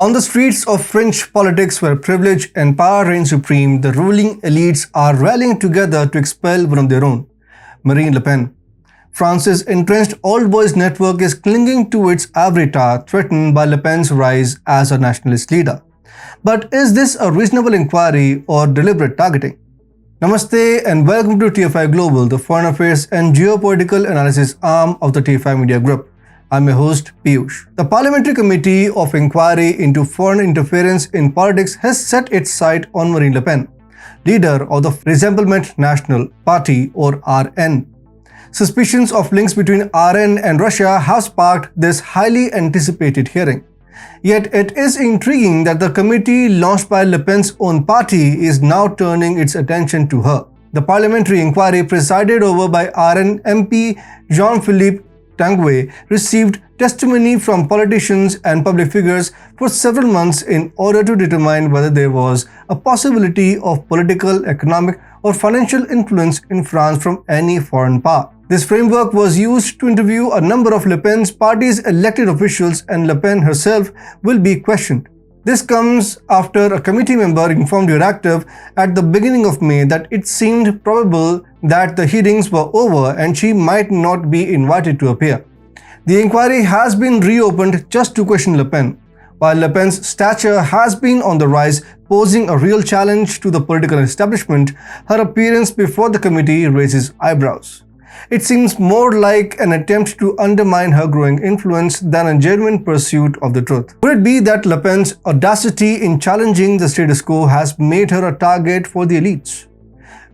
On the streets of French politics where privilege and power reign supreme, the ruling elites are rallying together to expel one of their own, Marine Le Pen. France's entrenched old boys network is clinging to its ivory tower, threatened by Le Pen's rise as a nationalist leader. But is this a reasonable inquiry or deliberate targeting? Namaste and welcome to TFI Global, the foreign affairs and geopolitical analysis arm of the TFI Media Group. I'm your host, Piyush. The Parliamentary Committee of Inquiry into Foreign Interference in Politics has set its sight on Marine Le Pen, leader of the Rassemblement National party or RN. Suspicions of links between RN and Russia have sparked this highly anticipated hearing. Yet it is intriguing that the committee launched by Le Pen's own party is now turning its attention to her. The parliamentary inquiry, presided over by RN MP Jean-Philippe Tanguy, received testimony from politicians and public figures for several months in order to determine whether there was a possibility of political, economic or financial influence in France from any foreign power. This framework was used to interview a number of Le Pen's party's elected officials, and Le Pen herself will be questioned. This comes after a committee member informed Euractiv at the beginning of May that it seemed probable that the hearings were over and she might not be invited to appear. The inquiry has been reopened just to question Le Pen. While Le Pen's stature has been on the rise, posing a real challenge to the political establishment, her appearance before the committee raises eyebrows. It seems more like an attempt to undermine her growing influence than a genuine pursuit of the truth. Could it be that Le Pen's audacity in challenging the status quo has made her a target for the elites?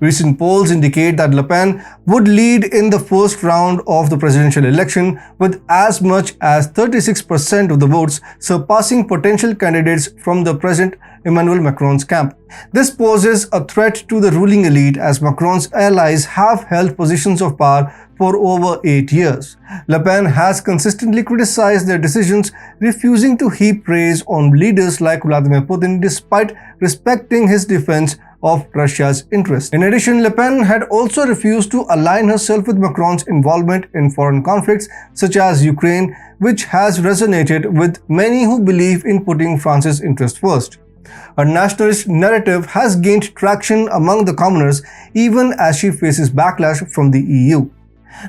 Recent polls indicate that Le Pen would lead in the first round of the presidential election with as much as 36% of the votes, surpassing potential candidates from the President Emmanuel Macron's camp. This poses a threat to the ruling elite, as Macron's allies have held positions of power for over 8 years. Le Pen has consistently criticized their decisions, refusing to heap praise on leaders like Vladimir Putin despite respecting his defense of Russia's interests. In addition, Le Pen had also refused to align herself with Macron's involvement in foreign conflicts such as Ukraine, which has resonated with many who believe in putting France's interests first. Her nationalist narrative has gained traction among the commoners even as she faces backlash from the EU.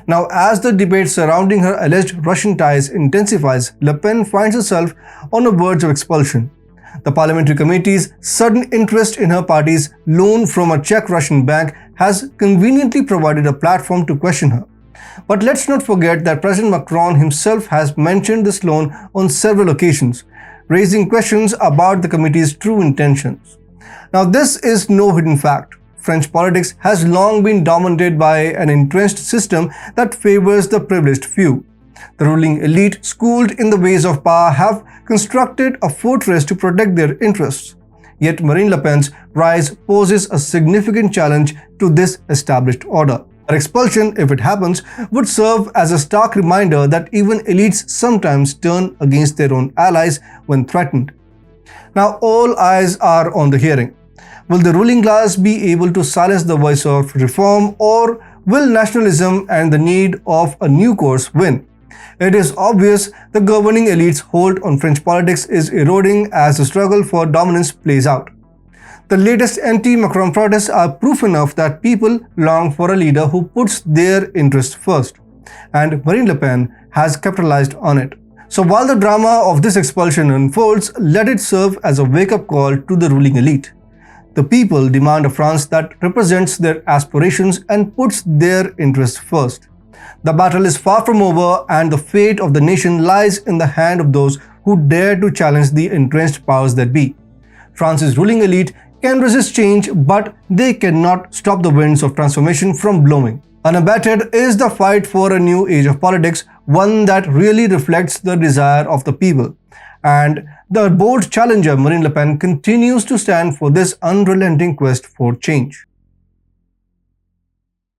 Now, as the debate surrounding her alleged Russian ties intensifies, Le Pen finds herself on the verge of expulsion. The parliamentary committee's sudden interest in her party's loan from a Czech Russian bank has conveniently provided a platform to question her. But let's not forget that President Macron himself has mentioned this loan on several occasions, raising questions about the committee's true intentions. Now, this is no hidden fact. French politics has long been dominated by an entrenched system that favors the privileged few. The ruling elite, schooled in the ways of power, have constructed a fortress to protect their interests. Yet Marine Le Pen's rise poses a significant challenge to this established order. Her expulsion, if it happens, would serve as a stark reminder that even elites sometimes turn against their own allies when threatened. Now, all eyes are on the hearing. Will the ruling class be able to silence the voice of reform, or will nationalism and the need of a new course win? It is obvious the governing elite's hold on French politics is eroding as the struggle for dominance plays out. The latest anti-Macron protests are proof enough that people long for a leader who puts their interests first, and Marine Le Pen has capitalized on it. So while the drama of this expulsion unfolds, let it serve as a wake-up call to the ruling elite. The people demand a France that represents their aspirations and puts their interests first. The battle is far from over, and the fate of the nation lies in the hand of those who dare to challenge the entrenched powers that be. France's ruling elite can resist change, but they cannot stop the winds of transformation from blowing. Unabated is the fight for a new age of politics, one that really reflects the desire of the people. And the bold challenger Marine Le Pen continues to stand for this unrelenting quest for change.